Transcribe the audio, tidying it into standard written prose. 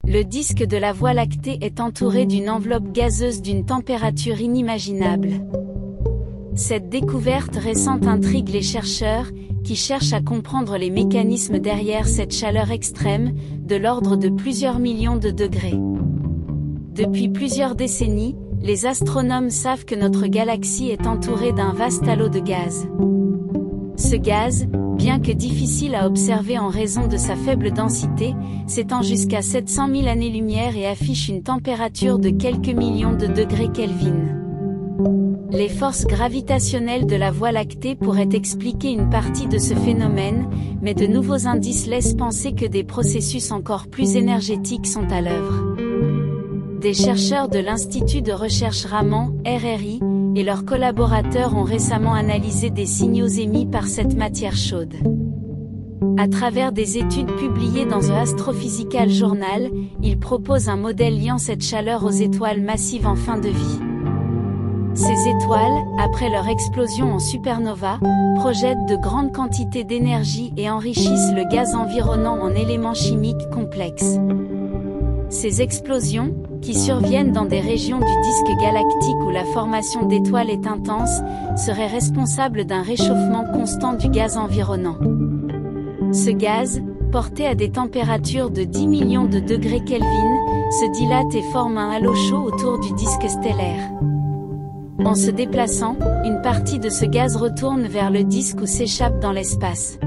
Le disque de la Voie lactée est entouré d'une enveloppe gazeuse d'une température inimaginable. Cette découverte récente intrigue les chercheurs, qui cherchent à comprendre les mécanismes derrière cette chaleur extrême, de l'ordre de plusieurs millions de degrés. Depuis plusieurs décennies, les astronomes savent que notre galaxie est entourée d'un vaste halo de gaz. Ce gaz, bien que difficile à observer en raison de sa faible densité, s'étend jusqu'à 700 000 années-lumière et affiche une température de quelques millions de degrés Kelvin. Les forces gravitationnelles de la Voie lactée pourraient expliquer une partie de ce phénomène, mais de nouveaux indices laissent penser que des processus encore plus énergétiques sont à l'œuvre. Des chercheurs de l'Institut de recherche Raman, RRI, et leurs collaborateurs ont récemment analysé des signaux émis par cette matière chaude. À travers des études publiées dans The Astrophysical Journal, ils proposent un modèle liant cette chaleur aux étoiles massives en fin de vie. Ces étoiles, après leur explosion en supernova, projettent de grandes quantités d'énergie et enrichissent le gaz environnant en éléments chimiques complexes. Ces explosions, qui surviennent dans des régions du disque galactique où la formation d'étoiles est intense, seraient responsables d'un réchauffement constant du gaz environnant. Ce gaz, porté à des températures de 10 millions de degrés Kelvin, se dilate et forme un halo chaud autour du disque stellaire. En se déplaçant, une partie de ce gaz retourne vers le disque ou s'échappe dans l'espace.